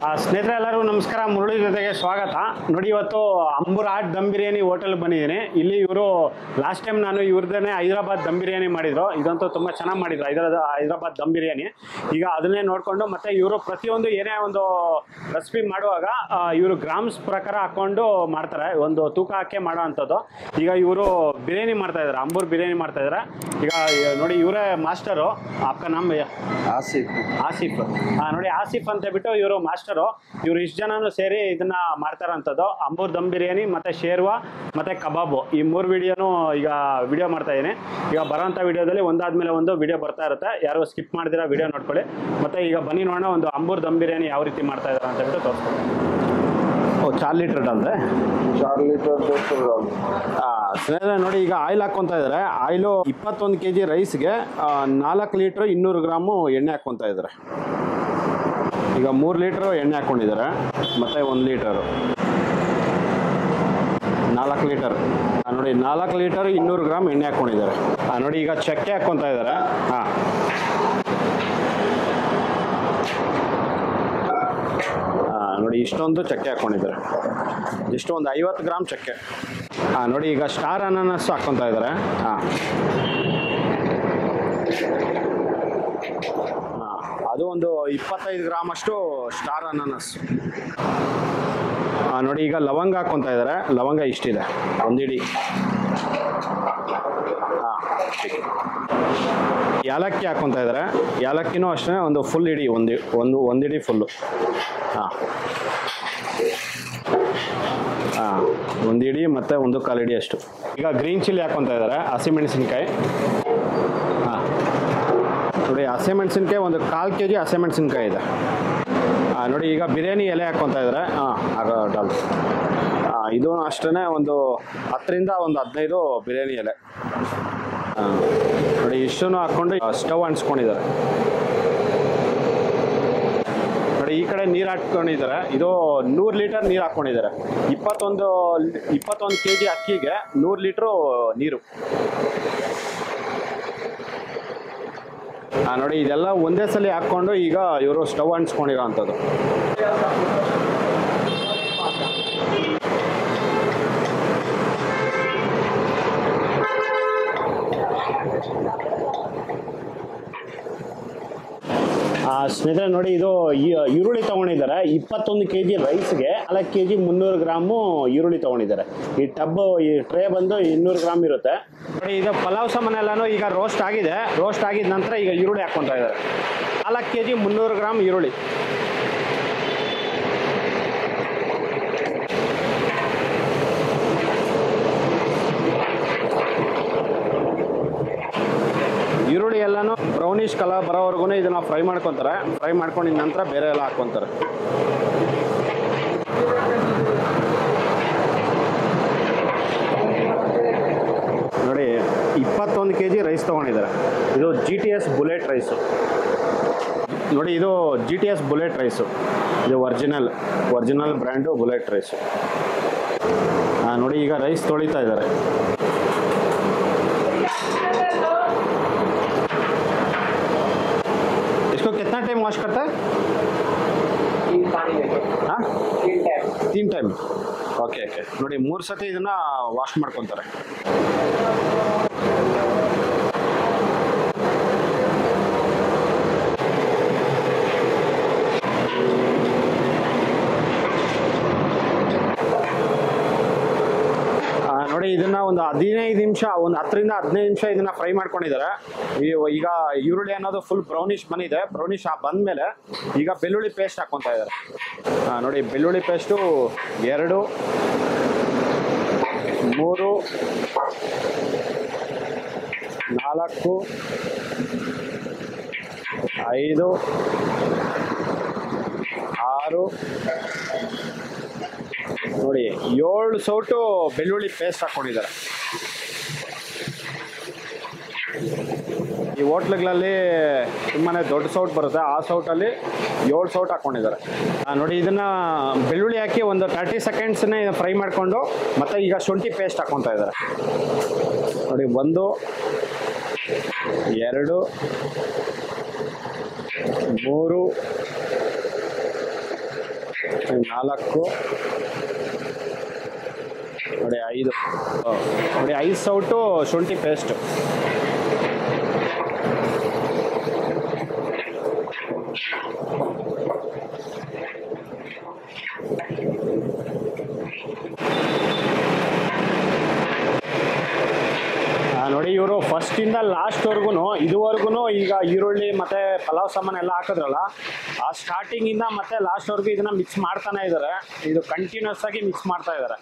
ಸ್ನೇಹಿತರೆ ಎಲ್ಲರಿಗೂ ನಮಸ್ಕಾರ. ಮುರಳಿ ಜೊತೆಗೆ ಸ್ವಾಗತ. ನೋಡಿ, ಇವತ್ತು ಅಂಬೂರ್ ಆರ್ಟ್ ದಮ್ ಬಿರಿಯಾನಿ ಹೋಟೆಲ್ ಬಂದಿದ್ದೀನಿ. ಇಲ್ಲಿ ಇವರು ಲಾಸ್ಟ್ ಟೈಮ್ ನಾನು ಇವ್ರದೇ ಹೈದರಾಬಾದ್ ದಮ್ ಬಿರಿಯಾನಿ ಮಾಡಿದ್ರು. ಇದಂತೂ ತುಂಬ ಚೆನ್ನಾಗಿ ಮಾಡಿದ್ರು ಹೈದರಾಬಾದ್ ದಮ್ ಬಿರಿಯಾನಿ. ಈಗ ಅದನ್ನೇ ನೋಡಿಕೊಂಡು ಮತ್ತೆ ಇವರು ಪ್ರತಿಯೊಂದು ಏನೇ ಒಂದು ರೆಸಿಪಿ ಮಾಡುವಾಗ ಇವರು ಗ್ರಾಮ್ಸ್ ಪ್ರಕಾರ ಹಾಕ್ಕೊಂಡು ಮಾಡ್ತಾರೆ, ಒಂದು ತೂಕ ಹಾಕಿ ಮಾಡೋ ಅಂಥದ್ದು. ಈಗ ಇವರು ಬಿರಿಯಾನಿ ಮಾಡ್ತಾ ಇದ್ದಾರೆ, ಅಂಬೂರ್ ಬಿರಿಯಾನಿ ಮಾಡ್ತಾ ಇದ್ದಾರೆ. ಈಗ ನೋಡಿ, ಇವರೇ ಮಾಸ್ಟರು. ಅಕ್ಕ ನಮ್ಮ ಆಸಿಫ್ ನೋಡಿ, ಆಸಿಫ್ ಅಂತ ಬಿಟ್ಟು ಇವರು ಮಾಸ್ಟರು. ಇವರು ಇಷ್ಟು ಜನನು ಸೇರಿ ಇದನ್ನ ಮಾಡ್ತಾರಂಥದ್ದು. ಅಂಬೂರ್ ದಮ್ ಬಿರಿಯಾನಿ ಮತ್ತೆ ಶೇರ್ವಾ ಮತ್ತೆ ಕಬಾಬು, ಈ ಮೂರು ವಿಡಿಯೋನು ಈಗ ವಿಡಿಯೋ ಮಾಡ್ತಾ ಇದ್ದೀನಿ. ಈಗ ಬರೋಂಥ ವಿಡಿಯೋದಲ್ಲಿ ಒಂದಾದ್ಮೇಲೆ ಒಂದು ವಿಡಿಯೋ ಬರ್ತಾ ಇರುತ್ತೆ. ಯಾರು ಸ್ಕಿಪ್ ಮಾಡ್ದಿರಾ ವಿಡಿಯೋ ನೋಡ್ಕೊಳ್ಳಿ. ಮತ್ತೆ ಈಗ ಬನ್ನಿ ನೋಡೋಣ ಒಂದು ಅಂಬೂರ್ ದಮ್ ಬಿರಿಯಾನಿ ಯಾವ ರೀತಿ ಮಾಡ್ತಾ ಇದ್ದಾರೆ ಅಂತ ಹೇಳ್ಬಿಟ್ಟು ತೋರಿಸ್ತೀನಿ. 4 ಲೀಟರ್ ಡಾಲ್ದೆ 4 ಲೀಟರ್ ಸ್ನೇಹಿತರೆ ನೋಡಿ, ಈಗ ಆಯಿಲ್ ಹಾಕ್ಕೊತಾ ಇದ್ದಾರೆ. ಆಯಿಲು 21 kg ರೈಸ್ಗೆ 4 ಲೀಟ್ರ್ 200 ಗ್ರಾಮು ಎಣ್ಣೆ ಹಾಕ್ಕೊತಾ ಇದ್ದಾರೆ. ಈಗ 3 ಲೀಟ್ರು ಎಣ್ಣೆ ಹಾಕ್ಕೊಂಡಿದ್ದಾರೆ. ಮತ್ತು 1 ಲೀಟರು 4 ಲೀಟರ್ ನೋಡಿ, 4 ಲೀಟರ್ 200 ಗ್ರಾಮ್ ಎಣ್ಣೆ ಹಾಕ್ಕೊಂಡಿದ್ದಾರೆ. ನೋಡಿ, ಈಗ ಚಕ್ಕೆ ಹಾಕ್ಕೊತಾ ಇದ್ದಾರೆ. ನೋಡಿ, ಇಷ್ಟೊಂದು ಚಕ್ಕೆ ಹಾಕ್ಕೊಂಡಿದ್ದಾರೆ. ಇಷ್ಟು ಒಂದು 50 ಗ್ರಾಮ್ ಚಕ್ಕೆ. ನೋಡಿ, ಈಗ ಸ್ಟಾರ್ ಅನಾನಸ್ ಹಾಕ್ಕೊತಾ ಇದ್ದಾರೆ. ಅದು ಒಂದು 25 ಗ್ರಾಮ್ ಅಷ್ಟು ಸ್ಟಾರ್ ಅನಾನಸ್. ನೋಡಿ, ಈಗ ಲವಂಗ ಹಾಕ್ಕೊತಾ ಇದ್ದಾರೆ. ಲವಂಗ ಇಷ್ಟಿದೆ, ಒಂದಿಡಿ. ಯಾಲಕ್ಕಿ ಹಾಕ್ಕೊತಾ ಇದ್ದಾರೆ. ಯಾಲಕ್ಕಿನೂ ಅಷ್ಟೇ ಒಂದು ಫುಲ್ ಇಡಿ, ಒಂದಿಡಿ ಫುಲ್ಲು. ಒಂದಿಡಿ ಮತ್ತು 1/4 ಇಡಿ ಅಷ್ಟು. ಈಗ ಗ್ರೀನ್ ಚಿಲ್ಲಿ ಹಾಕ್ಕೊತಾ ಇದ್ದಾರೆ, ಹಸಿಮೆಣಸಿನ್ಕಾಯಿ. ನೋಡಿ, ಹಸಿಮೆಣಸಿನ್ಕಾಯಿ ಒಂದು 1/4 kg ಹಸಿಮೆಣಸಿನ್ಕಾಯಿ ಇದೆ. ನೋಡಿ, ಈಗ ಬಿರಿಯಾನಿ ಎಲೆ ಹಾಕ್ಕೊತಾ ಇದ್ದಾರೆ. ಡಾಲ್ ಇದು ಅಷ್ಟೇ ಒಂದು 10ರಿಂದ 15 ಬಿರಿಯಾನಿ ಎಲೆ. ನೋಡಿ, ಇಷ್ಟನ್ನು ಹಾಕ್ಕೊಂಡು ಸ್ಟವ್ ಅಂಟಿಸ್ಕೊಂಡಿದ್ದಾರೆ. ನೋಡಿ, ಈ ಕಡೆ ನೀರು ಹಾಕ್ಕೊಂಡಿದ್ದಾರೆ. ಇದು 100 ಲೀಟರ್ ನೀರು ಹಾಕ್ಕೊಂಡಿದ್ದಾರೆ. 21 kg ಅಕ್ಕಿಗೆ 100 ಲೀಟ್ರು ನೀರು. ನೋಡಿ, ಇದೆಲ್ಲ ಒಂದೇ ಸಲ ಹಾಕ್ಕೊಂಡು ಈಗ ಇವರು ಸ್ಟವ್ ಅಂಟಿಸ್ಕೊಂಡಿರೋ ಅಂಥದ್ದು. ಸ್ನೇಹಿತರೆ ನೋಡಿ, ಇದು ಈರುಳ್ಳಿ ತೊಗೊಂಡಿದ್ದಾರೆ. 21 kg ರೈಸ್ಗೆ 4 kg 300 ಗ್ರಾಮು ಈರುಳ್ಳಿ ತೊಗೊಂಡಿದ್ದಾರೆ. ಈ ಟ್ರೇ ಬಂದು 200 ಗ್ರಾಮ್ ಇರುತ್ತೆ. ನೋಡಿ, ಇದು ಪಲಾವ್ ಸಾಮಾನೆಲ್ಲನೂ ಈಗ ರೋಸ್ಟ್ ಆಗಿದೆ. ರೋಸ್ಟ್ ಆಗಿದ ನಂತರ ಈಗ ಈರುಳ್ಳಿ ಹಾಕ್ಕೊತಾ ಇದ್ದಾರೆ. 4 kg 300 ಗ್ರಾಮ್ ಈರುಳ್ಳಿ. ಈರುಳ್ಳಿ ಎಲ್ಲನೂ ಬ್ರೌನಿಷ್ ಕಲರ್ ಬರೋವರೆಗೂ ಇದನ್ನ ಫ್ರೈ ಮಾಡ್ಕೊತಾರೆ. ಫ್ರೈ ಮಾಡ್ಕೊಂಡಿದ ನಂತರ ಬೇರೆ ಎಲ್ಲ ಹಾಕ್ಕೊತಾರೆ. ನೋಡಿ, 21 kg ರೈಸ್ ತೊಗೊಂಡಿದ್ದಾರೆ. ಇದು GTS ಬುಲೆಟ್ ರೈಸು. ನೋಡಿ, ಇದು GTS ಬುಲೆಟ್ ರೈಸು. ಇದು ಒರಿಜಿನಲ್ ಬ್ರ್ಯಾಂಡು ಬುಲೆಟ್ ರೈಸು. ನೋಡಿ, ಈಗ ರೈಸ್ ತೊಳಿತಾ ಇದ್ದಾರೆ. इसको कितना टाइम वॉश करता है? 3 टाइम. ಓಕೆ. ನೋಡಿ, 3 ಸತಿ ಇದನ್ನ ವಾಶ್ ಮಾಡ್ಕೊತಾರೆ. ನೋಡಿ, ಇದನ್ನ ಒಂದು 15 ನಿಮಿಷ, ಒಂದು 10ರಿಂದ 15 ನಿಮಿಷ ಇದನ್ನ ಫ್ರೈ ಮಾಡ್ಕೊಂಡಿದ್ದಾರೆ. ಈಗ ಈರುಳ್ಳಿ ಅನ್ನೋದು ಫುಲ್ ಬ್ರೌನಿಷ್ ಬಂದಿದೆ. ಬ್ರೌನಿಷ್ ಬಂದ್ಮೇಲೆ ಈಗ ಬೆಳ್ಳುಳ್ಳಿ ಪೇಸ್ಟ್ ಹಾಕ್ಕೊತಾ ಇದ್ದಾರೆ. ನೋಡಿ, ಬೆಳ್ಳುಳ್ಳಿ ಪೇಸ್ಟು 2, 3, 4, 5, 6, ನೋಡಿ 7 ಸೌಟು ಬೆಳ್ಳುಳ್ಳಿ ಪೇಸ್ಟ್ ಹಾಕ್ಕೊಂಡಿದ್ದಾರೆ. ಈ ಹೋಟ್ಲುಗಳಲ್ಲಿ ತುಂಬಾ ದೊಡ್ಡ ಸೌಟ್ ಬರುತ್ತೆ. ಆ ಸೌಟಲ್ಲಿ 7 ಸೌಟ್ ಹಾಕ್ಕೊಂಡಿದ್ದಾರೆ. ನೋಡಿ, ಇದನ್ನ ಬೆಳ್ಳುಳ್ಳಿ ಹಾಕಿ ಒಂದು 30 ಸೆಕೆಂಡ್ಸ್ನೇ ಫ್ರೈ ಮಾಡಿಕೊಂಡು ಮತ್ತೆ ಈಗ ಶುಂಠಿ ಪೇಸ್ಟ್ ಹಾಕ್ಕೊತಾ ಇದ್ದಾರೆ. ನೋಡಿ, 1, 2, 3, 4 ನೋಡಿ 5 ನೋಡಿ 5 ಸೌಟು ಶುಂಠಿ ಪೇಸ್ಟ್. ನೋಡಿ ಇವರು ಫಸ್ಟಿಂದ ಲಾಸ್ಟ್ವರೆಗೂ ಇದುವರೆಗೂ ಈಗ ಈರುಳ್ಳಿ ಮತ್ತು ಪಲಾವ್ ಸಾಮಾನು ಎಲ್ಲ ಹಾಕಿದ್ರಲ್ಲ, ಆ ಸ್ಟಾರ್ಟಿಂಗಿಂದ ಮತ್ತು ಲಾಸ್ಟ್ವರೆಗೂ ಇದನ್ನು ಮಿಕ್ಸ್ ಮಾಡ್ತಾನೆ ಇದ್ದಾರೆ. ಇದು ಕಂಟಿನ್ಯೂಸ್ ಆಗಿ ಮಿಕ್ಸ್ ಮಾಡ್ತಾ ಇದ್ದಾರೆ.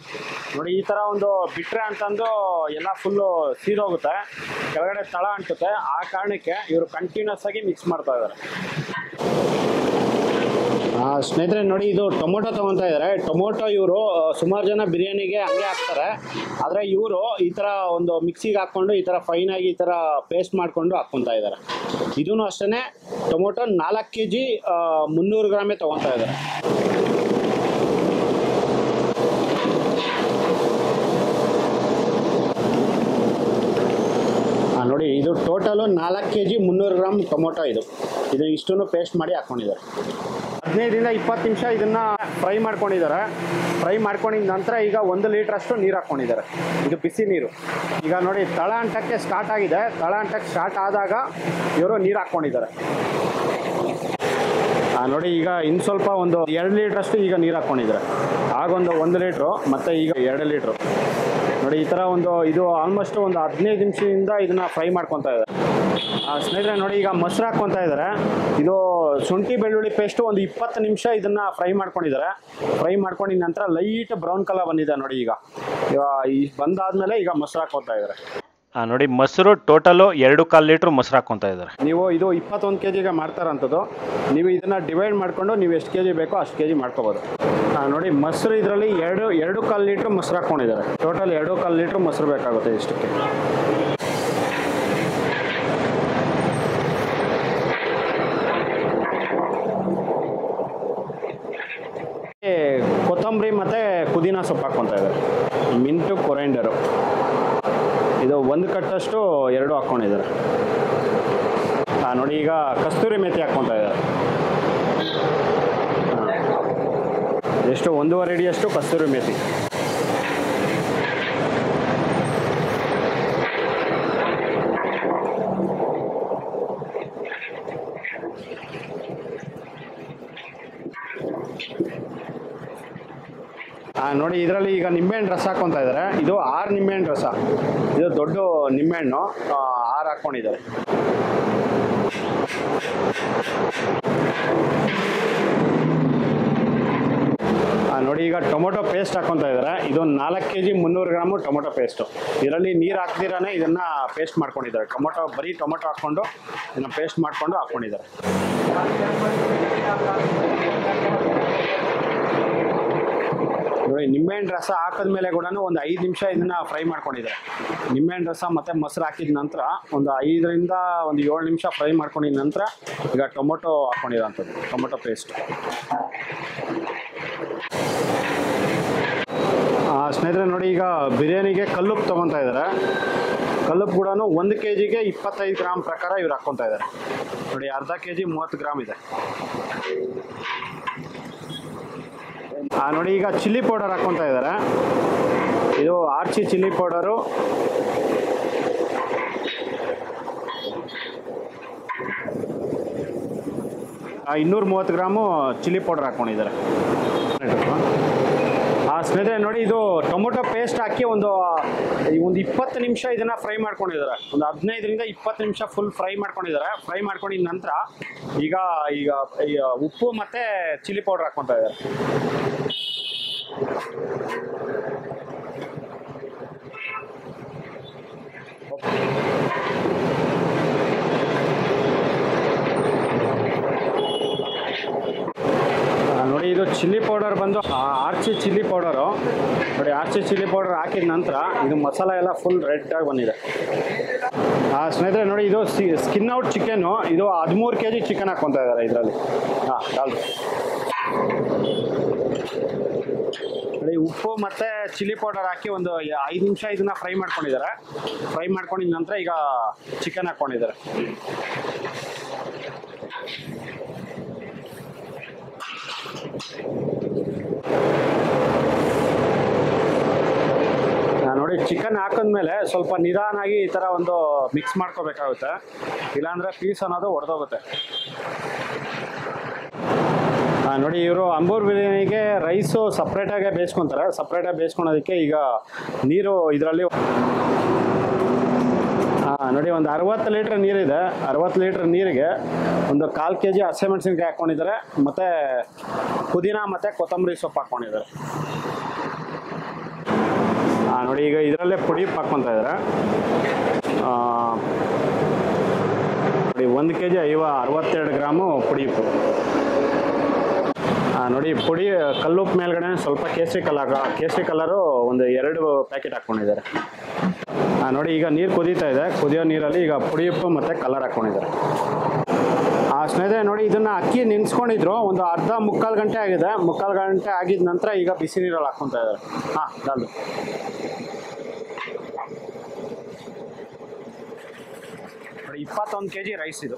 ನೋಡಿ ಈ ಥರ ಒಂದು ಬಿಟ್ಟರೆ ಅಂತಂದು ಎಲ್ಲ ಫುಲ್ಲು ಸೀದೋಗುತ್ತೆ, ಕೆಳಗಡೆ ತಳ ಅಂಟುತ್ತೆ. ಆ ಕಾರಣಕ್ಕೆ ಇವರು ಕಂಟಿನ್ಯೂಸ್ ಆಗಿ ಮಿಕ್ಸ್ ಮಾಡ್ತಾ ಇದ್ದಾರೆ. ಸ್ನೇಹಿತರೆ ನೋಡಿ ಇದು ಟೊಮೊಟೊ ತೊಗೊತಾ ಇದ್ದಾರೆ. ಟೊಮೊಟೊ ಇವರು ಸುಮಾರು ಜನ ಬಿರಿಯಾನಿಗೆ ಹಂಗೆ ಹಾಕ್ತಾರೆ, ಆದರೆ ಇವರು ಈ ಥರ ಒಂದು ಮಿಕ್ಸಿಗೆ ಹಾಕ್ಕೊಂಡು ಈ ಥರ ಫೈನಾಗಿ ಈ ಥರ ಪೇಸ್ಟ್ ಮಾಡಿಕೊಂಡು ಹಾಕ್ಕೊತಾ ಇದ್ದಾರೆ. ಇದೂ ಅಷ್ಟೇ ಟೊಮೊಟೊ 4 kg 300 ಗ್ರಾಮೇ ತೊಗೊತಾ ಇದ್ದಾರೆ. ನೋಡಿ ಇದು ಟೋಟಲು 4 kg 300 ಗ್ರಾಮ್ ಟೊಮೊಟೊ. ಇದು ಇಷ್ಟನ್ನು ಪೇಸ್ಟ್ ಮಾಡಿ ಹಾಕ್ಕೊಂಡಿದ್ದಾರೆ. 15ರಿಂದ 20 ನಿಮಿಷ ಇದನ್ನು ಫ್ರೈ ಮಾಡ್ಕೊಂಡಿದ್ದಾರೆ. ಫ್ರೈ ಮಾಡ್ಕೊಂಡಿದ ನಂತರ ಈಗ 1 ಲೀಟ್ರಷ್ಟು ನೀರು ಹಾಕ್ಕೊಂಡಿದ್ದಾರೆ. ಇದು ಬಿಸಿ ನೀರು. ಈಗ ನೋಡಿ ತಳ ಅಂಟಕ್ಕೆ ಸ್ಟಾರ್ಟ್ ಆಗಿದೆ. ತಳ ಅಂಟಕ್ಕೆ ಸ್ಟಾರ್ಟ್ ಆದಾಗ ಇವರು ನೀರು ಹಾಕ್ಕೊಂಡಿದ್ದಾರೆ. ನೋಡಿ ಈಗ ಇನ್ನು ಸ್ವಲ್ಪ ಒಂದು 2 ಲೀಟ್ರಷ್ಟು ಈಗ ನೀರು ಹಾಕ್ಕೊಂಡಿದ್ದಾರೆ. ಆಗೊಂದು 1 ಲೀಟ್ರು ಮತ್ತು ಈಗ 2 ಲೀಟ್ರು. ನೋಡಿ ಈ ಥರ ಇದು ಆಲ್ಮೋಸ್ಟ್ ಒಂದು 15 ನಿಮಿಷದಿಂದ ಇದನ್ನು ಫ್ರೈ ಮಾಡ್ಕೊತಾ ಇದ್ದಾರೆ. ಸ್ನೇಹಿತರೆ ನೋಡಿ ಈಗ ಮೊಸರು ಹಾಕ್ಕೊತಾ ಇದ್ದಾರೆ. ಇದು ಶುಂಠಿ ಬೆಳ್ಳುಳ್ಳಿ ಪೇಸ್ಟು ಒಂದು 20 ನಿಮಿಷ ಇದನ್ನು ಫ್ರೈ ಮಾಡ್ಕೊಂಡಿದ್ದಾರೆ. ಫ್ರೈ ಮಾಡ್ಕೊಂಡಿದ ನಂತರ ಲೈಟ್ ಬ್ರೌನ್ ಕಲರ್ ಬಂದಿದೆ. ನೋಡಿ ಈಗ ಬಂದಾದ್ಮೇಲೆ ಈಗ ಮೊಸರು ಹಾಕ್ಕೊತಾ ಇದ್ದಾರೆ. ನೋಡಿ ಮೊಸರು ಟೋಟಲು 2.25 ಲೀಟ್ರ್ ಮೊಸರು ಹಾಕ್ಕೊತಾ ಇದ್ದಾರೆ. ನೀವು ಇದು 21 kgಗೆ ಮಾಡ್ತಾರಂಥದ್ದು. ನೀವು ಇದನ್ನು ಡಿವೈಡ್ ಮಾಡಿಕೊಂಡು ನೀವು ಎಷ್ಟು kg ಬೇಕೋ ಅಷ್ಟು kg ಮಾಡ್ಕೋಬೋದು. ನೋಡಿ ಮೊಸರು ಇದರಲ್ಲಿ 2.25 ಲೀಟ್ರ್ ಮೊಸರು ಹಾಕ್ಕೊಂಡಿದ್ದಾರೆ. ಟೋಟಲ್ 2.25 ಲೀಟ್ರ್ ಮೊಸರು ಬೇಕಾಗುತ್ತೆ ಇಷ್ಟಕ್ಕೆ. ಕೊತ್ತಂಬರಿ ಮತ್ತು ಪುದೀನ ಸೊಪ್ಪು ಹಾಕ್ಕೊತಾ ಇದ್ದಾರೆ. ಮಿಂಟು ಕೊರೆಂಡರು ಇದು 1 ಕಟ್ಟಷ್ಟು 2 ಹಾಕ್ಕೊಂಡಿದ್ದಾರೆ. ನೋಡಿ ಈಗ ಕಸ್ತೂರಿ ಮೆಥಿ ಹಾಕ್ಕೊತಾ ಇದ್ದಾರೆ. ಎಷ್ಟು 1.5 ಅಡಿಯಷ್ಟು ಕಸ್ತೂರಿ ಮೆಥಿ. ನೋಡಿ ಇದರಲ್ಲಿ ಈಗ ನಿಂಬೆಹಣ್ಣು ರಸ ಹಾಕ್ಕೊತಾ ಇದ್ದಾರೆ. ಇದು 6 ನಿಂಬೆಹಣ್ಣು ರಸ. ಇದು ದೊಡ್ಡ ನಿಂಬೆಹಣ್ಣು 6 ಹಾಕ್ಕೊಂಡಿದ್ದಾರೆ. ನೋಡಿ ಈಗ ಟೊಮೊಟೊ ಪೇಸ್ಟ್ ಹಾಕ್ಕೊತಾ ಇದ್ದಾರೆ. ಇದು 4 kg 300 ಗ್ರಾಮು ಟೊಮೊಟೊ ಪೇಸ್ಟು. ಇದರಲ್ಲಿ ನೀರು ಹಾಕ್ದಿರಾನೆ ಇದನ್ನು ಪೇಸ್ಟ್ ಮಾಡ್ಕೊಂಡಿದ್ದಾರೆ. ಬರೀ ಟೊಮೊಟೊ ಹಾಕ್ಕೊಂಡು ಇದನ್ನು ಪೇಸ್ಟ್ ಮಾಡಿಕೊಂಡು ಹಾಕ್ಕೊಂಡಿದ್ದಾರೆ. ನೋಡಿ ನಿಂಬೆಹಣ್ಣು ರಸ ಹಾಕಿದ್ಮೇಲೆ ಕೂಡ ಒಂದು 5 ನಿಮಿಷ ಇದನ್ನು ಫ್ರೈ ಮಾಡ್ಕೊಂಡಿದ್ದಾರೆ. ನಿಂಬೆಹಣ್ಣು ರಸ ಮತ್ತು ಮೊಸರು ಹಾಕಿದ ನಂತರ ಒಂದು 5ರಿಂದ 7 ನಿಮಿಷ ಫ್ರೈ ಮಾಡ್ಕೊಂಡಿದ ನಂತರ ಈಗ ಟೊಮೊಟೊ ಹಾಕ್ಕೊಂಡಿರೋಂಥದ್ದು ಟೊಮೊಟೊ ಪೇಸ್ಟ್. ಸ್ನೇಹಿತರೆ ನೋಡಿ ಈಗ ಬಿರಿಯಾನಿಗೆ ಕಲ್ಲುಪ್ಪು ತೊಗೊತಾ ಇದ್ದಾರೆ. ಕಲ್ಲುಪ್ಪು ಕೂಡ 1 kgಗೆ 25 ಗ್ರಾಮ್ ಪ್ರಕಾರ ಇವ್ರು ಹಾಕ್ಕೊತಾ ಇದ್ದಾರೆ. ನೋಡಿ ಅರ್ಧ kg 30 ಗ್ರಾಮ್ ಇದೆ. ನೋಡಿ ಈಗ ಚಿಲ್ಲಿ ಪೌಡರ್ ಹಾಕ್ಕೊತಾ ಇದ್ದಾರೆ. ಇದು ಆರ್ಚಿ ಚಿಲ್ಲಿ ಪೌಡರು. ಆ 230 ಗ್ರಾಮು ಚಿಲ್ಲಿ ಪೌಡರ್ ಹಾಕ್ಕೊಂಡಿದ್ದಾರೆ. ಸ್ನೇಹಿತರೆ ನೋಡಿ ಇದು ಟೊಮೊಟೊ ಪೇಸ್ಟ್ ಹಾಕಿ ಒಂದು 20 ನಿಮಿಷ ಇದನ್ನು ಫ್ರೈ ಮಾಡ್ಕೊಂಡಿದ್ದಾರೆ. ಒಂದು 15ರಿಂದ 20 ನಿಮಿಷ ಫುಲ್ ಫ್ರೈ ಮಾಡ್ಕೊಂಡಿದ್ದಾರೆ. ಫ್ರೈ ಮಾಡ್ಕೊಂಡಿದ ನಂತರ ಈಗ ಉಪ್ಪು ಮತ್ತು ಚಿಲ್ಲಿ ಪೌಡರ್ ಹಾಕ್ಕೊತಾ ಇದ್ದಾರೆ. ನೋಡಿ ಇದು ಚಿಲ್ಲಿ ಪೌಡರ್ ಬಂದು ಆರ್ಚಿ ಚಿಲ್ಲಿ ಪೌಡರು. ನೋಡಿ ಆರ್ಚಿ ಚಿಲ್ಲಿ ಪೌಡರ್ ಹಾಕಿದ ನಂತರ ಇದು ಮಸಾಲ ಎಲ್ಲ ಫುಲ್ ರೆಡ್ ಆಗಿ ಬಂದಿದೆ. ಸ್ನೇಹಿತರೆ ನೋಡಿ ಇದು ಸ್ಕಿನ್ ಔಟ್ ಚಿಕನ್ನು. ಇದು 13 kg ಚಿಕನ್ ಹಾಕ್ಕೊತಾ ಇದ್ದಾರೆ ಇದರಲ್ಲಿ. ಯಾವುದು ನೋಡಿ ಉಪ್ಪು ಮತ್ತು ಚಿಲ್ಲಿ ಪೌಡರ್ ಹಾಕಿ ಒಂದು 5 ನಿಮಿಷ ಇದನ್ನು ಫ್ರೈ ಮಾಡ್ಕೊಂಡಿದ್ದಾರೆ. ಫ್ರೈ ಮಾಡ್ಕೊಂಡಿದ ನಂತರ ಈಗ ಚಿಕನ್ ಹಾಕ್ಕೊಂಡಿದ್ದಾರೆ. ನೋಡಿ ಚಿಕನ್ ಹಾಕಿದ್ಮೇಲೆ ಸ್ವಲ್ಪ ನಿಧಾನಾಗಿ ಈ ಥರ ಒಂದು ಮಿಕ್ಸ್ ಮಾಡ್ಕೋಬೇಕಾಗುತ್ತೆ, ಇಲ್ಲಾಂದರೆ ಪೀಸ್ ಅನ್ನೋದು ಒಡೆದೋಗುತ್ತೆ. ನೋಡಿ ಇವರು ಅಂಬೂರ್ ಬಿರಿಯಾನಿಗೆ ರೈಸು ಸಪ್ರೇಟಾಗೆ ಬೇಯಿಸ್ಕೊತಾರೆ. ಸಪ್ರೇಟಾಗಿ ಬೇಯಿಸ್ಕೊಳೋದಕ್ಕೆ ಈಗ ನೀರು ಇದರಲ್ಲಿ ನೋಡಿ ಒಂದು 60 ಲೀಟ್ರ್ ನೀರಿದೆ. 60 ಲೀಟ್ರ್ ನೀರಿಗೆ ಒಂದು 1/4 kg ಹಸಿಮೆಣಸಿನ್ಕಾಯಿ ಹಾಕ್ಕೊಂಡಿದ್ದಾರೆ, ಮತ್ತು ಪುದೀನ ಮತ್ತು ಕೊತ್ತಂಬರಿ ಸೊಪ್ಪು ಹಾಕ್ಕೊಂಡಿದ್ದಾರೆ. ನೋಡಿ ಈಗ ಇದರಲ್ಲೇ ಪುಡಿ ಹಾಕ್ಕೊತಾ ಇದ್ದಾರೆ. ನೋಡಿ 1 kg 62 ಗ್ರಾಮು ಪುಡಿ ಉಪ್ಪು. ನೋಡಿ ಪುಡಿ ಕಲ್ಲುಪ್ಪು ಮೇಲ್ಗಡೆ ಸ್ವಲ್ಪ ಕೇಸರಿ ಕಲರು ಒಂದು 2 ಪ್ಯಾಕೆಟ್ ಹಾಕ್ಕೊಂಡಿದ್ದಾರೆ. ನೋಡಿ ಈಗ ನೀರು ಕುದೀತಾ ಇದೆ. ಕುದಿಯೋ ನೀರಲ್ಲಿ ಈಗ ಪುಡಿ ಉಪ್ಪು ಮತ್ತು ಕಲರ್ ಹಾಕ್ಕೊಂಡಿದ್ದಾರೆ. ಸ್ನೇಹಿತರೆ ನೋಡಿ ಇದನ್ನು ಅಕ್ಕಿ ನೆನೆಸ್ಕೊಂಡಿದ್ರು, ಒಂದು ಮುಕ್ಕಾಲು ಗಂಟೆ ಆಗಿದೆ. ಮುಕ್ಕಾಲು ಗಂಟೆ ಆಗಿದ ನಂತರ ಈಗ ಬಿಸಿ ನೀರಲ್ಲಿ ಹಾಕ್ಕೊತಾ ಇದ್ದಾರೆ. ದಾಲ್ 21 kg ರೈಸ್ ಇದು.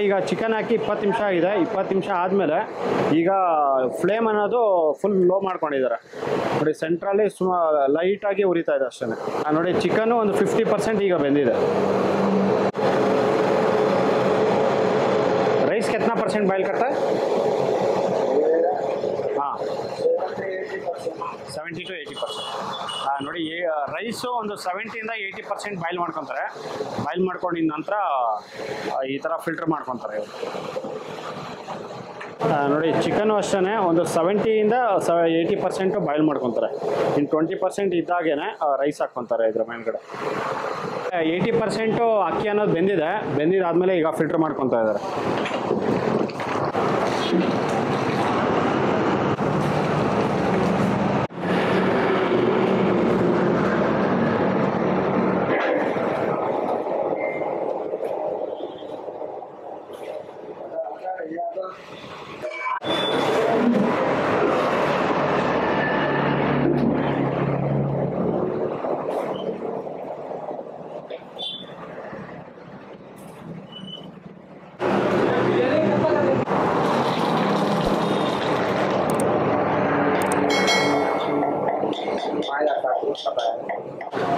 ಈಗ ಚಿಕನ್ ಹಾಕಿ 20 ನಿಮಿಷ ಆಗಿದೆ. 20 ನಿಮಿಷ ಆದಮೇಲೆ ಈಗ ಫ್ಲೇಮ್ ಅನ್ನೋದು ಫುಲ್ ಲೋ ಮಾಡ್ಕೊಂಡಿದ್ದಾರೆ. ನೋಡಿ ಸೆಂಟ್ರಲ್ಲಿ ಲೈಟಾಗಿ ಉರಿತಾ ಇದೆ ಅಷ್ಟೇ. ನೋಡಿ ಚಿಕನ್ನು ಒಂದು 50% ಈಗ ಬೆಂದಿದೆ. ರೈಸ್ कितना % ಬಾಯ್ಲ್ करता है? 70 to 80%. ನೋಡಿ ರೈಸು ಒಂದು 70 ಇಂದ 80% ಬಾಯ್ಲ್ ಮಾಡ್ಕೊತಾರೆ. ಬಾಯ್ಲ್ ಮಾಡ್ಕೊಂಡಿದ ನಂತರ ಈ ಥರ ಫಿಲ್ಟರ್ ಮಾಡ್ಕೊತಾರೆ ಇವರು. ನೋಡಿ ಚಿಕನ್ನು ಅಷ್ಟೇ ಒಂದು 70 ಇಂದ 80% ಬಾಯ್ಲ್ ಮಾಡ್ಕೊತಾರೆ. ಇನ್ನು 20% ಇದ್ದಾಗೇನೆ ರೈಸ್ ಹಾಕ್ಕೊತಾರೆ ಇದ್ರ ಮೇಲ್ಗಡೆ. 80% ಅಕ್ಕಿ ಅನ್ನೋದು ಬೆಂದಿದ್ದಾದಮೇಲೆ ಈಗ ಫಿಲ್ಟರ್ ಮಾಡ್ಕೊತಾ ಇದ್ದಾರೆ.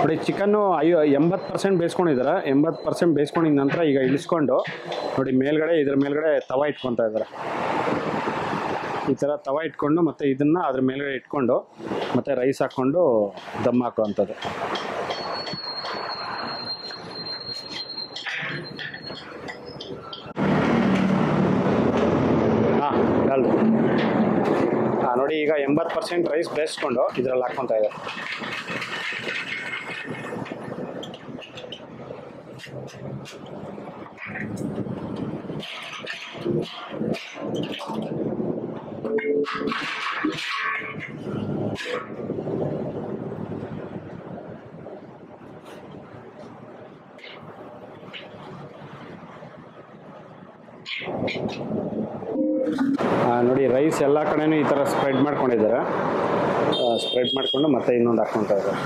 ನೋಡಿ ಚಿಕನ್ನು 80% ಬೇಯಿಸ್ಕೊಂಡಿದ್ದಾರೆ. 80% ಬೇಯಿಸ್ಕೊಂಡಿದ ನಂತರ ಈಗ ಇಳಿಸ್ಕೊಂಡು ನೋಡಿ ಇದ್ರ ಮೇಲ್ಗಡೆ ತವಾ ಇಟ್ಕೊತಾ ಇದ್ದಾರೆ. ಈ ಥರ ತವಾ ಇಟ್ಕೊಂಡು ಮತ್ತು ಇದನ್ನು ಅದ್ರ ಮೇಲ್ಗಡೆ ಇಟ್ಕೊಂಡು ಮತ್ತು ರೈಸ್ ಹಾಕ್ಕೊಂಡು ದಮ್ ಹಾಕುವಂಥದ್ದು. ನೋಡಿ ಈಗ 80% ರೈಸ್ ಬೇಯಿಸ್ಕೊಂಡು ಇದರಲ್ಲಿ ಹಾಕ್ಕೊತಾ ಇದ್ದಾರೆ. ನೋಡಿ ರೈಸ್ ಎಲ್ಲ ಕಡೆನೂ ಈ ಥರ ಸ್ಪ್ರೆಡ್ ಮಾಡ್ಕೊಂಡಿದ್ದಾರೆ. ಸ್ಪ್ರೆಡ್ ಮಾಡಿಕೊಂಡು ಮತ್ತೆ ಇನ್ನೊಂದು ಹಾಕ್ಕೊತಾ ಇದ್ದಾರೆ.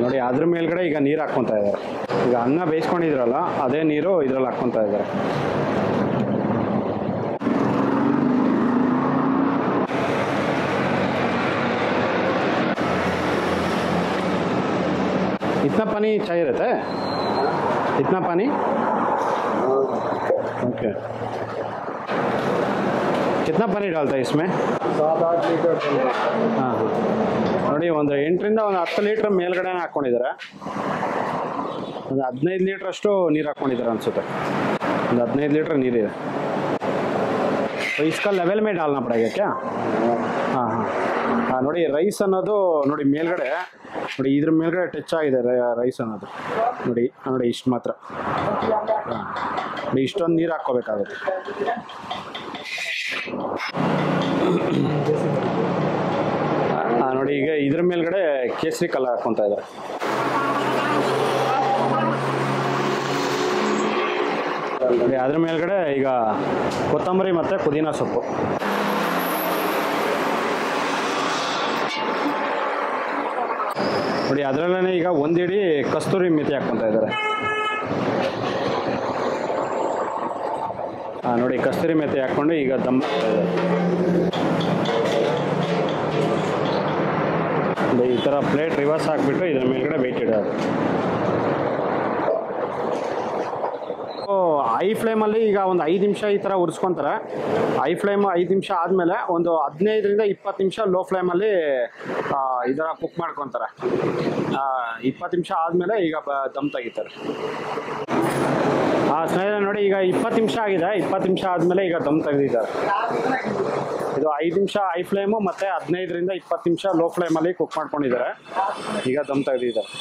ನೋಡಿ ಅದ್ರ ಮೇಲ್ಗಡೆ ಈಗ ನೀರು ಹಾಕ್ಕೊತಾ ಇದ್ದಾರೆ. ಈಗ ಅನ್ನ ಬೇಯಿಸ್ಕೊಂಡಿದ್ರಲ್ಲ ಅದೇ ನೀರು ಇದ್ರಲ್ಲಿ ಹಾಕ್ಕೊತಾ ಇದ್ದಾರೆ. इतना पानी चाहिए रहता है? इतना पानी? ओके. कितना पानी डालता है इसमें? 7-8 ಲೀಟರ್. ಹಾಂ ನೋಡಿ ಒಂದು 8ರಿಂದ ಒಂದು 10 ಲೀಟ್ರ್ ಮೇಲ್ಗಡೆ ಹಾಕ್ಕೊಂಡಿದ್ದಾರೆ. ಒಂದು 15 ಲೀಟ್ರಷ್ಟು ನೀರು ಹಾಕ್ಕೊಂಡಿದ್ದಾರೆ ಅನಿಸುತ್ತೆ. ಒಂದು 15 ಲೀಟ್ರ್ ನೀರಿದೆ. तो इसका लेवल में डालना पड़ेगा क्या? हाँ हाँ ನೋಡಿ ರೈಸ್ ಅನ್ನೋದು ನೋಡಿ ಮೇಲ್ಗಡೆ ನೋಡಿ ಇದ್ರ ಮೇಲ್ಗಡೆ ಟಚ್ ಆಗಿದೆ ರೈಸ್ ಅನ್ನೋದು ನೋಡಿ ನೋಡಿ ಇಷ್ಟು ಮಾತ್ರ ನೋಡಿ ಇಷ್ಟೊಂದು ನೀರು ಹಾಕ್ಕೋಬೇಕಾಗುತ್ತೆ. ನೋಡಿ ಈಗ ಇದ್ರ ಮೇಲ್ಗಡೆ ಕೇಸರಿ ಕಲರ್ ಹಾಕ್ಕೊಂತ ಇದ್ದಾರೆ. ನೋಡಿ ಅದ್ರ ಮೇಲ್ಗಡೆ ಈಗ ಕೊತ್ತಂಬರಿ ಮತ್ತು ಪುದೀನ ಸೊಪ್ಪು. ನೋಡಿ ಅದರಲ್ಲೇ ಈಗ ಒಂದಿಡಿ ಕಸ್ತೂರಿ ಮೆಥಿ ಹಾಕ್ಕೊಂತ ಇದ್ದಾರೆ. ನೋಡಿ ಕಸ್ತೂರಿ ಮೆಥಿ ಹಾಕ್ಕೊಂಡು ಈಗ ದಮ್ ಹಾಕ್ತಾ ಇದ್ದಾರೆ. ಈ ಥರ ಪ್ಲೇಟ್ ರಿವರ್ಸ್ ಹಾಕ್ಬಿಟ್ಟು ಇದ್ರ ಮೇಲ್ಗಡೆ ವೆಯ್ಟ್ ಇಡೋದು. ಹೈ ಫ್ಲೇಮಲ್ಲಿ ಈಗ ಒಂದು 5 ನಿಮಿಷ ಈ ಥರ ಉರಿಸ್ಕೊತಾರೆ. ಹೈ ಫ್ಲೇಮ್ 5 ನಿಮಿಷ ಆದಮೇಲೆ ಒಂದು 15ರಿಂದ 20 ನಿಮಿಷ ಲೋ ಫ್ಲೇಮಲ್ಲಿ ಈ ಥರ ಕುಕ್ ಮಾಡ್ಕೊತಾರೆ. 20 ನಿಮಿಷ ಆದಮೇಲೆ ಈಗ ದಮ್ ತೆಗಿತಾರೆ. ಸ್ನೇಹಿತರೆ ನೋಡಿ ಈಗ 20 ನಿಮಿಷ ಆಗಿದೆ. 20 ನಿಮಿಷ ಆದಮೇಲೆ ಈಗ ದಮ್ ತೆಗೆದಿದ್ದಾರೆ. ಇದು 5 ನಿಮಿಷ ಹೈ ಫ್ಲೇಮು ಮತ್ತು 15ರಿಂದ 20 ನಿಮಿಷ ಲೋ ಫ್ಲೇಮಲ್ಲಿ ಕುಕ್ ಮಾಡ್ಕೊಂಡಿದ್ದಾರೆ. ಈಗ ದಮ್ ತೆಗೆದಿದ್ದಾರೆ.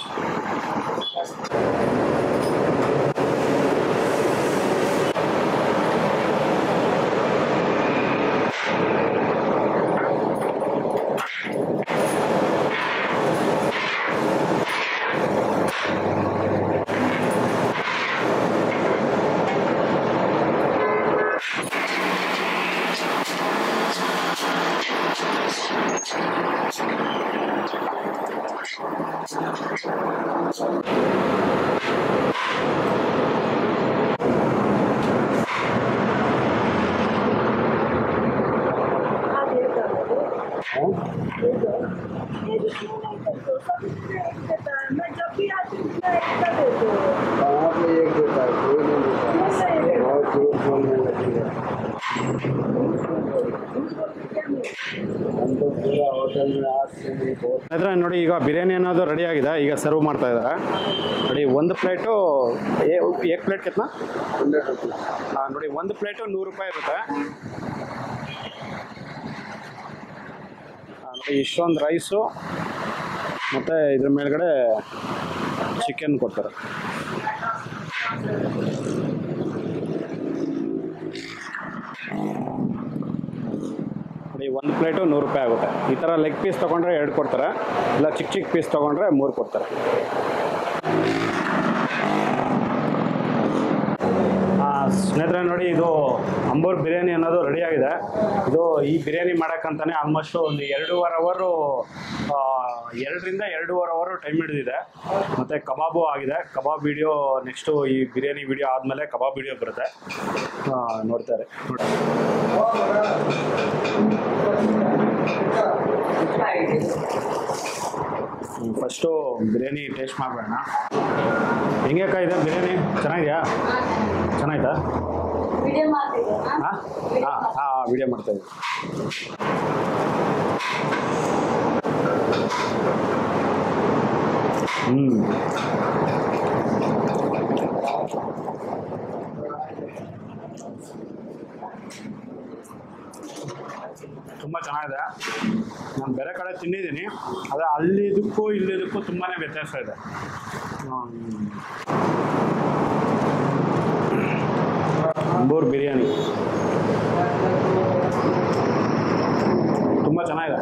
मैं जब भी आती हूँ एकता देती हूँ। एक देता है, कोई नहीं देता है। बहुत जोर बोलने लगी है। हम तो पूरा होटल में आज से नहीं बहुत ಸ್ನೇಹಿತರೆ ನೋಡಿ ಈಗ ಬಿರಿಯಾನಿ ಅನ್ನೋದು ರೆಡಿ ಆಗಿದೆ. ಈಗ ಸರ್ವ್ ಮಾಡ್ತಾ ಇದ್ದಾರೆ. ನೋಡಿ ಒಂದು ಪ್ಲೇಟು ಏಕ್ ಪ್ಲೇಟ್ ಕೆತ್ನಾ 100 रुपये। ನೋಡಿ ಒಂದು ಪ್ಲೇಟು 100 ರೂಪಾಯಿ ಇರುತ್ತೆ. ನೋಡಿ ಇಷ್ಟೊಂದು ರೈಸು ಮತ್ತು ಇದ್ರ ಮೇಲ್ಗಡೆ ಚಿಕನ್ ಕೊಡ್ತಾರೆ. ನೋಡಿ ಒಂದು ಪ್ಲೇಟು 100 ರೂಪಾಯಿ ಆಗುತ್ತೆ. ಈ ಥರ ಲೆಗ್ ಪೀಸ್ ತೊಗೊಂಡ್ರೆ 2 ಕೊಡ್ತಾರೆ, ಇಲ್ಲ ಚಿಕ್ಕ ಚಿಕ್ಕ ಪೀಸ್ ತೊಗೊಂಡ್ರೆ 3 ಕೊಡ್ತಾರೆ. ಸ್ನೇಹಿತರೆ ನೋಡಿ ಇದು ಅಂಬೂರ್ ಬಿರಿಯಾನಿ ಅನ್ನೋದು ರೆಡಿ ಆಗಿದೆ. ಇದು ಈ ಬಿರಿಯಾನಿ ಮಾಡೋಕ್ಕಂತಾನೆ ಆಲ್ಮೋಸ್ಟ್ ಒಂದು 2.5 ಅವರು 2ರಿಂದ 2.5 ಅವರು ಟೈಮ್ ಹಿಡಿದಿದೆ. ಮತ್ತು ಕಬಾಬು ಆಗಿದೆ. ಕಬಾಬ್ ವಿಡಿಯೋ ನೆಕ್ಸ್ಟು ಈ ಬಿರಿಯಾನಿ ವಿಡಿಯೋ ಆದಮೇಲೆ ಕಬಾಬ್ ವಿಡಿಯೋ ಬರುತ್ತೆ, ನೋಡ್ತಾರೆ. ಫಸ್ಟು ಬಿರಿಯಾನಿ ಟೇಸ್ಟ್ ಮಾಡೋಣ. ಹೆಂಗೆ ಇದೆ ಬಿರಿಯಾನಿ? ಚೆನ್ನಾಗಿದೆಯಾ? ಚೆನ್ನಾಯ್ತಾ? ಹಾಂ ವಿಡಿಯೋ ಮಾಡ್ತಾಯಿದ್ದೆ. ತುಂಬ ಚೆನ್ನಾಗಿದೆ. ನಾನು ಬೇರೆ ಕಡೆ ತಿಂದಿದ್ದೀನಿ, ಆದರೆ ಅಲ್ಲಿದ್ದಕ್ಕೂ ಇಲ್ಲಿದ್ದಕ್ಕೂ ತುಂಬಾ ವ್ಯತ್ಯಾಸ ಇದೆ. ಅಂಬೂರ್ ಬಿರಿಯಾನಿ ತುಂಬ ಚೆನ್ನಾಗಿದೆ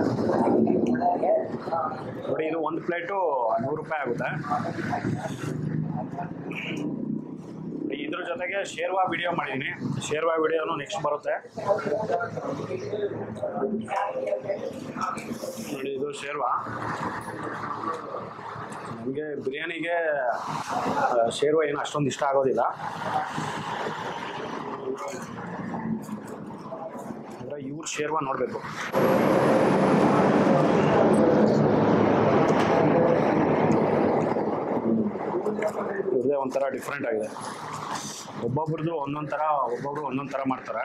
ನೋಡಿ. ಇದು ಒಂದು ಪ್ಲೇಟು 100 ರೂಪಾಯಿ ಆಗುತ್ತೆ. ಇದ್ರ ಜೊತೆಗೆ ಶೇರ್ವಾ ವಿಡಿಯೋ ಮಾಡಿದ್ದೀನಿ. ಶೇರ್ವಾ ವಿಡಿಯೋನು ನೆಕ್ಸ್ಟ್ ಬರುತ್ತೆ ನೋಡಿ. ಇದು ಶೇರ್ವಾ. ನನಗೆ ಬಿರಿಯಾನಿಗೆ ಶೇರ್ವಾ ಏನು ಅಷ್ಟೊಂದು ಇಷ್ಟ ಆಗೋದಿಲ್ಲ. ಅಂದರೆ ಇವ್ರ ಶೇರ್ವಾ ನೋಡಬೇಕು. ಇದೇ ಒಂಥರ ಡಿಫ್ರೆಂಟ್ ಆಗಿದೆ. ಒಬ್ಬೊಬ್ರದ್ದು ಒಂದೊಂದು ಥರ, ಒಬ್ಬೊಬ್ರು ಒಂದೊಂದು ಥರ ಮಾಡ್ತಾರೆ.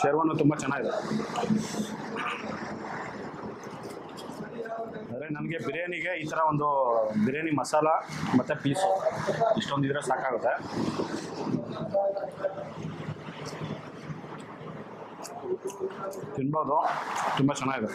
ಶೇರ್ವಾನು ತುಂಬ ಚೆನ್ನಾಗಿದೆ. ಅಂದರೆ ನನಗೆ ಬಿರಿಯಾನಿಗೆ ಈ ಥರ ಒಂದು ಬಿರಿಯಾನಿ ಮಸಾಲ ಮತ್ತು ಪೀಸು ಇಷ್ಟೊಂದು ಇದ್ರೆ ಸಾಕಾಗುತ್ತೆ. ತಿನ್ಬೋದು, ತುಂಬ ಚೆನ್ನಾಗಿದೆ.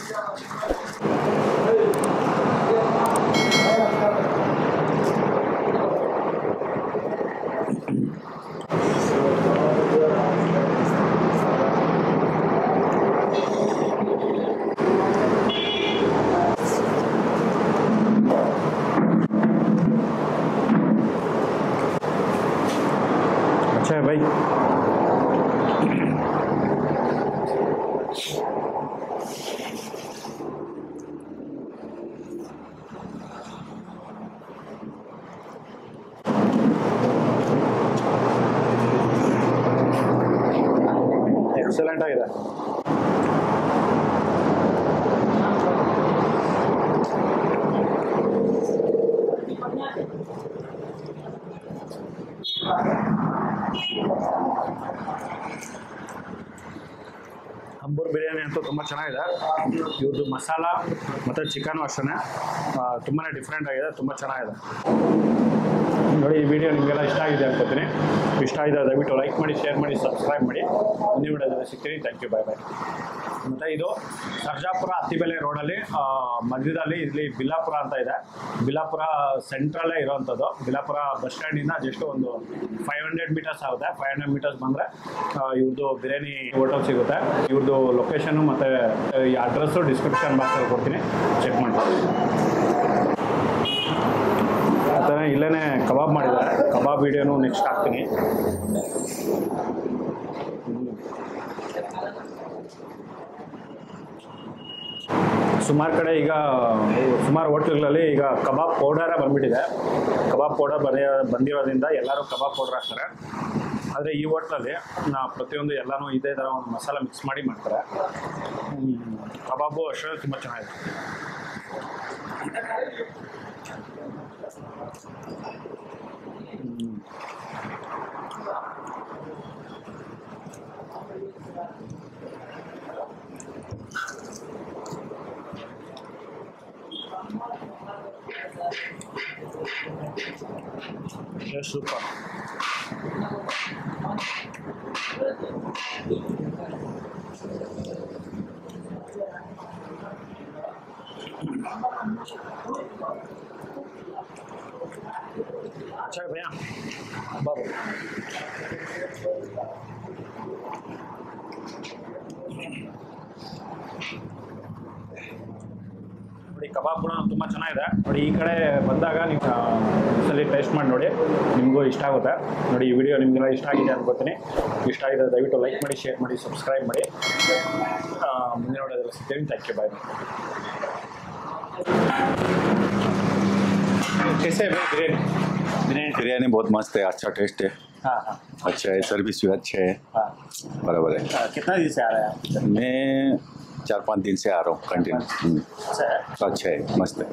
अच्छा है भाई. ಎಕ್ಸಲೆಂಟ್ ಆಗಿದೆ. ಅಂಬೂರ್ ಬಿರಿಯಾನಿ ಅಂತೂ ತುಂಬ ಚೆನ್ನಾಗಿದೆ. ಇವ್ರದ್ದು ಮಸಾಲ ಮತ್ತು ಚಿಕನು ಅಷ್ಟೇ ತುಂಬಾ ಡಿಫ್ರೆಂಟ್ ಆಗಿದೆ, ತುಂಬ ಚೆನ್ನಾಗಿದೆ. ನೋಡಿ, ಈ ವಿಡಿಯೋ ನಿಮಗೆಲ್ಲ ಇಷ್ಟ ಆಗಿದೆ ಅನ್ಕೋತೀನಿ. ಇಷ್ಟ ಆಗಿದೆ ದಯವಿಟ್ಟು ಲೈಕ್ ಮಾಡಿ, ಶೇರ್ ಮಾಡಿ, ಸಬ್ಸ್ಕ್ರೈಬ್ ಮಾಡಿ. ಮುಂದಿನ ವಿಡಿಯೋದಲ್ಲಿ ಸಿಗ್ತೀನಿ. ಥ್ಯಾಂಕ್ ಯು, ಬಾಯ್ ಬಾಯ್. ಮತ್ತು ಇದು ಸರ್ಜಾಪುರ ಅತ್ತಿಬೆಲೆ ರೋಡಲ್ಲಿ ಮಧ್ಯದಲ್ಲಿ ಇಲ್ಲಿ ಬಿಲಾಪುರ ಅಂತ ಇದೆ. ಬಿಲಾಪುರ ಸೆಂಟ್ರಲ್ಲೇ ಇರೋವಂಥದ್ದು. ಬಿಲಾಪುರ ಬಸ್ ಸ್ಟ್ಯಾಂಡಿಂದ ಜಸ್ಟ್ ಒಂದು 500 ಮೀಟರ್ಸ್ ಆಗುತ್ತೆ. 500 ಮೀಟರ್ಸ್ ಬಂದರೆ ಇವ್ರದ್ದು ಬಿರಿಯಾನಿ ಹೋಟೆಲ್ ಸಿಗುತ್ತೆ. ಇವ್ರದ್ದು ಲೊಕೇಶನ್ನು ಮತ್ತು ಈ ಅಡ್ರೆಸ್ಸು ಡಿಸ್ಕ್ರಿಪ್ಷನ್ ಬಾಕ್ಸಲ್ಲಿ ಕೊಡ್ತೀನಿ, ಚೆಕ್ ಮಾಡಿ. ಆ ಥರ ಇಲ್ಲೇ ಕಬಾಬ್ ಮಾಡಿದ್ದಾರೆ. ಕಬಾಬ್ ವಿಡಿಯೋನು ನೆಕ್ಸ್ಟ್ ಹಾಕ್ತೀನಿ. ಸುಮಾರು ಕಡೆ ಈಗ ಸುಮಾರು ಹೋಟ್ಲ್ಗಳಲ್ಲಿ ಈಗ ಕಬಾಬ್ ಪೌಡರೇ ಬಂದುಬಿಟ್ಟಿದೆ. ಕಬಾಬ್ ಪೌಡರ್ ಬಂದಿರೋದ್ರಿಂದ ಎಲ್ಲರೂ ಕಬಾಬ್ ಪೌಡರ್ ಹಾಕ್ತಾರೆ. ಆದರೆ ಈ ಹೋಟ್ಲಲ್ಲಿ ಪ್ರತಿಯೊಂದು ಎಲ್ಲನೂ ಇದೇ ಥರ ಒಂದು ಮಸಾಲ ಮಿಕ್ಸ್ ಮಾಡಿ ಮಾಡ್ತಾರೆ. ಕಬಾಬು ಅಷ್ಟೇ ತುಂಬ ಚೆನ್ನಾಗಿದೆ. ಸೂಪರ್. अच्छा है भैया, बाबू ನೋಡಿ, ಕಬಾಬ್ ಕೂಡ ತುಂಬ ಚೆನ್ನಾಗಿದೆ. ನೋಡಿ, ಈ ಕಡೆ ಬಂದಾಗ ನೀವು ಒಂದ್ಸಲಿ ಟೇಸ್ಟ್ ಮಾಡಿ ನೋಡಿ, ನಿಮಗೂ ಇಷ್ಟ ಆಗುತ್ತೆ. ನೋಡಿ, ಈ ವಿಡಿಯೋ ನಿಮಗೆಲ್ಲ ಇಷ್ಟ ಆಗಿದೆ ಅನ್ಕೋತೀನಿ. ಇಷ್ಟ ಆಗಿದೆ ದಯವಿಟ್ಟು ಲೈಕ್ ಮಾಡಿ, ಶೇರ್ ಮಾಡಿ, ಸಬ್ಸ್ಕ್ರೈಬ್ ಮಾಡಿ. ಮುಂದಿನ ವಿಡಿಯೋದಲ್ಲಿ ಸಿಗ್ತೀನಿ. ಥ್ಯಾಂಕ್ ಯು, ಬಾಯ್ ಬಾಯ್. कैसे है भाई बिरयानी? बिरयानी बहुत मस्त है, अच्छा टेस्ट है, हाँ हाँ अच्छा है, सर्विस भी अच्छे है, हाँ. बराबर है। कितना दिन से आ रहा है आप? मैं 4-5 दिन से आ रहा हूँ कंटिन्यू। अच्छा है. अच्छा है, मस्त है।